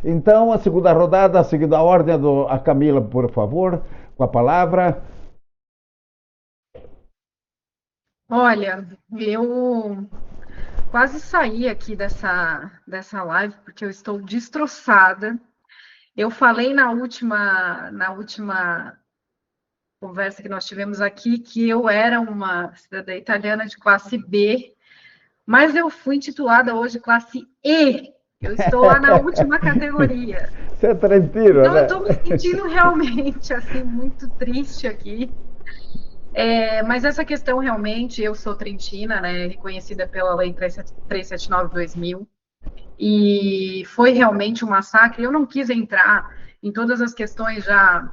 Então, a segunda rodada, seguindo a ordem, a Camila, por favor, com a palavra. Olha, eu quase saí aqui dessa live porque eu estou destroçada. Eu falei na última conversa que nós tivemos aqui que eu era uma cidadã italiana de classe B, mas eu fui intitulada hoje classe E. Eu estou lá na última categoria. Você é trentino, Então eu né? estou me sentindo realmente assim muito triste aqui. Mas essa questão realmente, eu sou trentina, né, reconhecida pela Lei 379/2000, e foi realmente um massacre. Eu não quis entrar em todas as questões já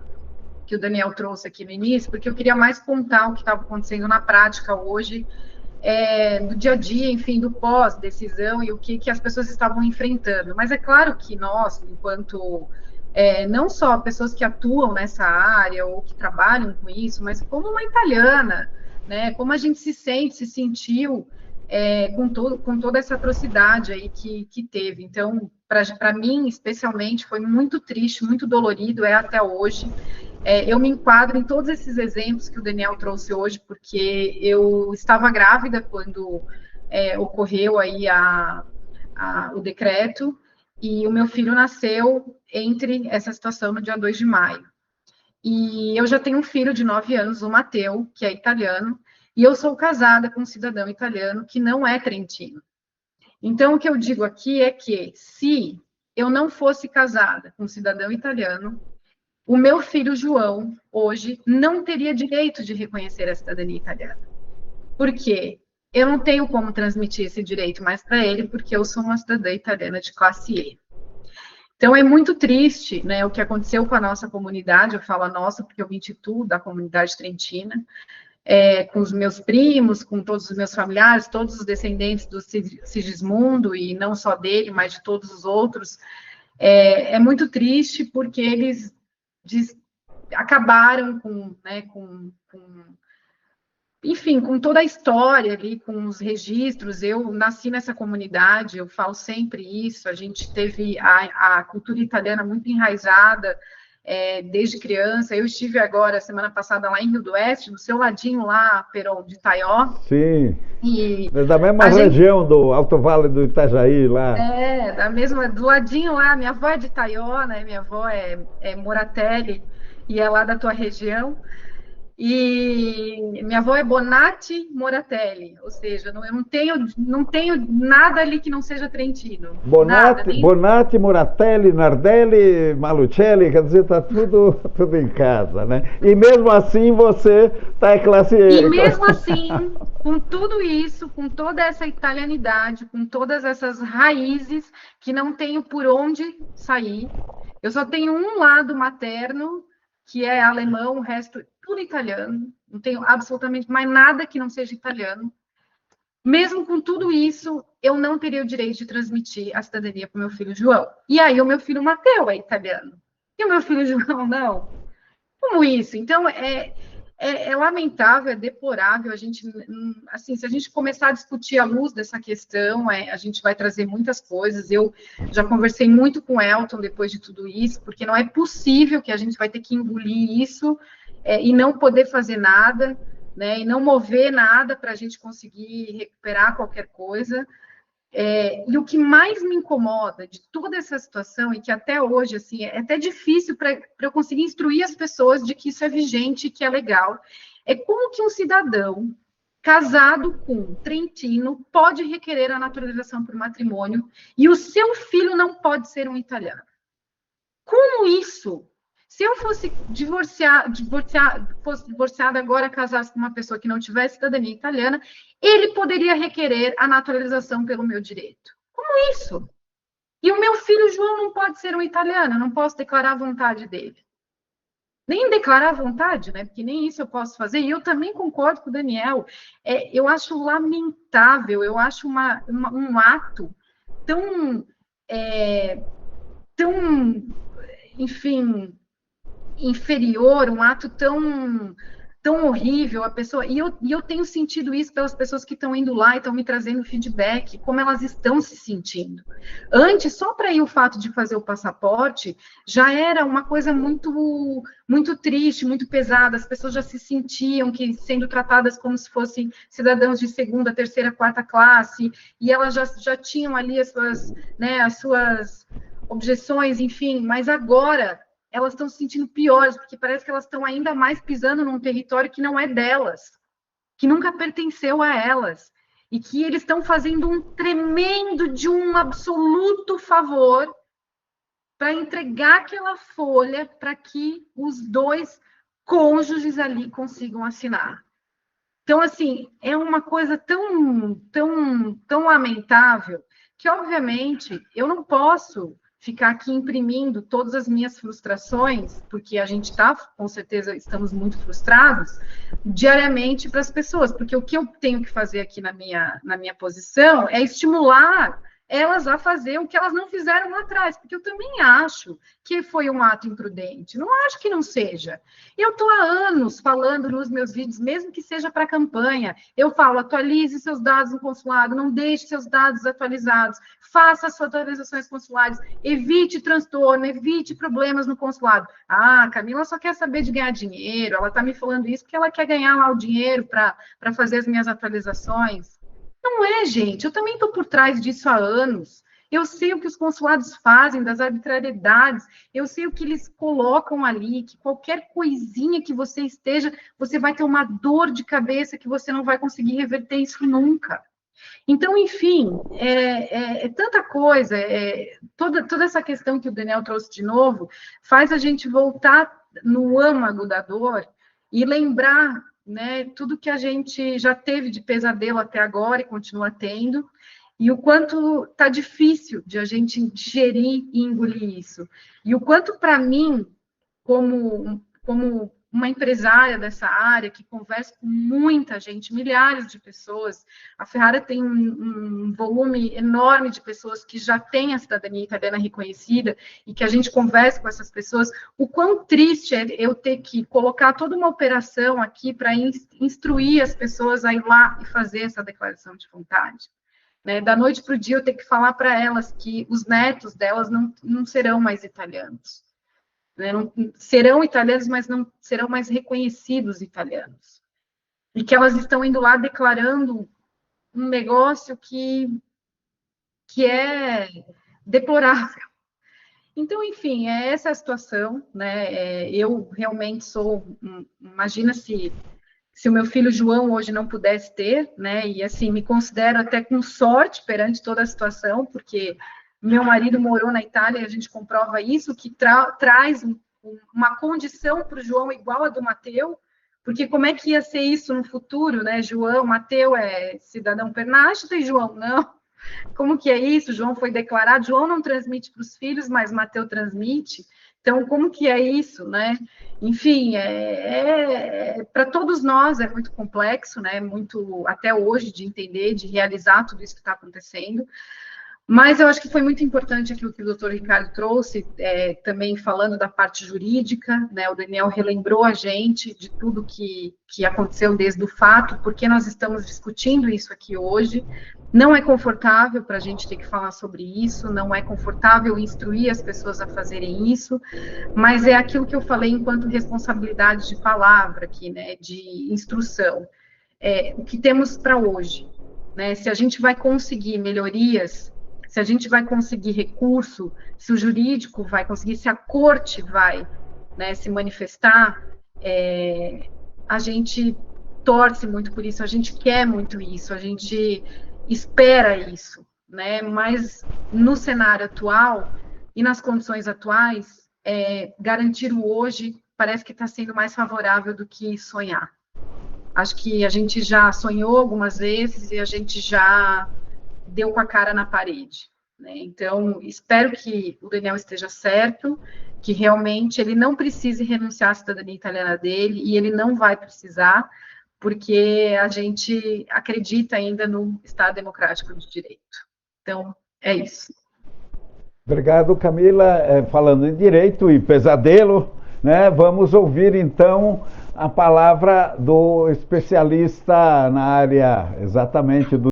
que o Daniel trouxe aqui no início, porque eu queria mais contar o que estava acontecendo na prática hoje, do dia a dia, enfim, do pós-decisão e o que as pessoas estavam enfrentando. Mas é claro que nós, enquanto não só pessoas que atuam nessa área ou que trabalham com isso, mas como uma italiana, né, como a gente se sentiu com toda essa atrocidade aí que teve. Então, para mim, especialmente, foi muito triste, muito dolorido, até hoje. Eu me enquadro em todos esses exemplos que o Daniel trouxe hoje, porque eu estava grávida quando ocorreu aí o decreto, e o meu filho nasceu entre essa situação no dia 2 de maio. E eu já tenho um filho de 9 anos, o Mateu, que é italiano, e eu sou casada com um cidadão italiano que não é trentino. Então, o que eu digo aqui é que, se eu não fosse casada com um cidadão italiano, o meu filho João, hoje, não teria direito de reconhecer a cidadania italiana. Por quê? Eu não tenho como transmitir esse direito mais para ele, porque eu sou uma cidadã italiana de classe E. Então, é muito triste, né, o que aconteceu com a nossa comunidade. Eu falo a nossa porque eu me intitulo da comunidade trentina, com os meus primos, com todos os meus familiares, todos os descendentes do Sigismundo, e não só dele, mas de todos os outros. É muito triste porque eles acabaram enfim, com toda a história ali, com os registros. Eu nasci nessa comunidade, eu falo sempre isso. A gente teve a cultura italiana muito enraizada desde criança. Eu estive agora, semana passada, lá em Rio do Oeste, do seu ladinho lá, Peron, de Taió, Sim. e Da mesma a gente região do Alto Vale do Itajaí lá. do ladinho lá. Minha avó é de Taió, né? Minha avó é Moratelli, e é lá da tua região. E minha avó é Bonatti Moratelli, ou seja, eu não tenho nada ali que não seja trentino, nada, Bonatti, nem. Bonatti, Muratelli, Nardelli, Malucelli, quer dizer, está tudo em casa, né? E mesmo assim você está em classe E E. mesmo assim, com tudo isso, com toda essa italianidade, com todas essas raízes que não tenho por onde sair, eu só tenho um lado materno que é alemão, o resto é tudo italiano, não tenho absolutamente mais nada que não seja italiano. Mesmo com tudo isso, eu não teria o direito de transmitir a cidadania para o meu filho João. E aí o meu filho Mateu é italiano. E o meu filho João não. Como isso? Então, é lamentável, é deplorável. A gente, assim, se a gente começar a discutir à luz dessa questão, a gente vai trazer muitas coisas. Eu já conversei muito com o Elton depois de tudo isso, porque não é possível que a gente vai ter que engolir isso e não poder fazer nada, né, e não mover nada para a gente conseguir recuperar qualquer coisa. E o que mais me incomoda de toda essa situação, e que até hoje assim, é até difícil para eu conseguir instruir as pessoas de que isso é vigente, que é legal, é como que um cidadão casado com um trentino pode requerer a naturalização por matrimônio e o seu filho não pode ser um italiano. Como isso? Se eu fosse divorciada agora, casasse com uma pessoa que não tivesse cidadania italiana, ele poderia requerer a naturalização pelo meu direito. Como isso? E o meu filho João não pode ser um italiano, eu não posso declarar a vontade dele. Nem declarar a vontade, né? Porque nem isso eu posso fazer. E eu também concordo com o Daniel. Eu acho lamentável, eu acho um ato tão, tão, enfim, inferior, um ato tão, tão horrível, a pessoa, e eu tenho sentido isso pelas pessoas que estão indo lá e estão me trazendo feedback, como elas estão se sentindo. Antes, só para ir o fato de fazer o passaporte, já era uma coisa muito triste, muito pesada, as pessoas já se sentiam que sendo tratadas como se fossem cidadãos de segunda, terceira, quarta classe, e elas já tinham ali as suas objeções, enfim, mas agora elas estão se sentindo piores, porque parece que elas estão ainda mais pisando num território que não é delas, que nunca pertenceu a elas, e que eles estão fazendo um tremendo de um absoluto favor para entregar aquela folha para que os dois cônjuges ali consigam assinar. Então, assim, é uma coisa tão lamentável que, obviamente, eu não posso ficar aqui imprimindo todas as minhas frustrações, porque a gente está, com certeza, estamos muito frustrados, diariamente para as pessoas, porque o que eu tenho que fazer aqui na minha posição é estimular elas a fazer o que elas não fizeram lá atrás, porque eu também acho que foi um ato imprudente, não acho que não seja. Eu estou há anos falando nos meus vídeos, mesmo que seja para campanha, eu falo, atualize seus dados no consulado, não deixe seus dados atualizados, faça as suas atualizações consulares, evite transtorno, evite problemas no consulado. Ah, Camila só quer saber de ganhar dinheiro, ela está me falando isso porque ela quer ganhar lá o dinheiro para fazer as minhas atualizações. Não é, gente, eu também estou por trás disso há anos. Eu sei o que os consulados fazem, das arbitrariedades, eu sei o que eles colocam ali, que qualquer coisinha que você esteja, você vai ter uma dor de cabeça que você não vai conseguir reverter isso nunca. Então, enfim, é tanta coisa, toda essa questão que o Daniel trouxe de novo, faz a gente voltar no âmago da dor e lembrar, né, tudo que a gente já teve de pesadelo até agora e continua tendo, e o quanto está difícil de a gente digerir e engolir isso. E o quanto, para mim, como uma empresária dessa área, que conversa com muita gente, milhares de pessoas, a Ferrara tem um volume enorme de pessoas que já têm a cidadania italiana reconhecida, e que a gente conversa com essas pessoas, o quão triste é eu ter que colocar toda uma operação aqui para instruir as pessoas a ir lá e fazer essa declaração de vontade. Né? Da noite para o dia eu ter que falar para elas que os netos delas não serão mais italianos. Né? Não, serão italianos, mas não serão mais reconhecidos italianos. E que elas estão indo lá declarando um negócio que é deplorável. Então, enfim, é essa a situação, né? Eu realmente imagina se o meu filho João hoje não pudesse ter, né? E assim, me considero até com sorte perante toda a situação, porque meu marido morou na Itália e a gente comprova isso, que traz uma condição para o João igual a do Mateu, porque como é que ia ser isso no futuro, né? Mateu é cidadão pernasta e João não. Como que é isso? João foi declarado, João não transmite para os filhos, mas Mateu transmite. Então, como que é isso, né? Enfim, para todos nós é muito complexo, né? Muito, até hoje, de entender, de realizar tudo isso que está acontecendo. Mas eu acho que foi muito importante aquilo que o doutor Ricardo trouxe, também falando da parte jurídica, né? O Daniel relembrou a gente de tudo que aconteceu desde o fato, porque nós estamos discutindo isso aqui hoje. Não é confortável para a gente ter que falar sobre isso, não é confortável instruir as pessoas a fazerem isso, mas é aquilo que eu falei enquanto responsabilidade de palavra aqui, né? De instrução. O que temos para hoje, né? Se a gente vai conseguir melhorias, se a gente vai conseguir recurso, se o jurídico vai conseguir, se a corte vai, né, se manifestar, a gente torce muito por isso, a gente quer muito isso, a gente espera isso, né? Mas no cenário atual e nas condições atuais, garantir o hoje parece que está sendo mais favorável do que sonhar. Acho que a gente já sonhou algumas vezes e a gente já deu com a cara na parede, né? Então, espero que o Daniel esteja certo, que realmente ele não precise renunciar à cidadania italiana dele, e ele não vai precisar, porque a gente acredita ainda no Estado Democrático de Direito. Então, é isso. Obrigado, Camila. Falando em direito e pesadelo, né, vamos ouvir, então, a palavra do especialista na área exatamente do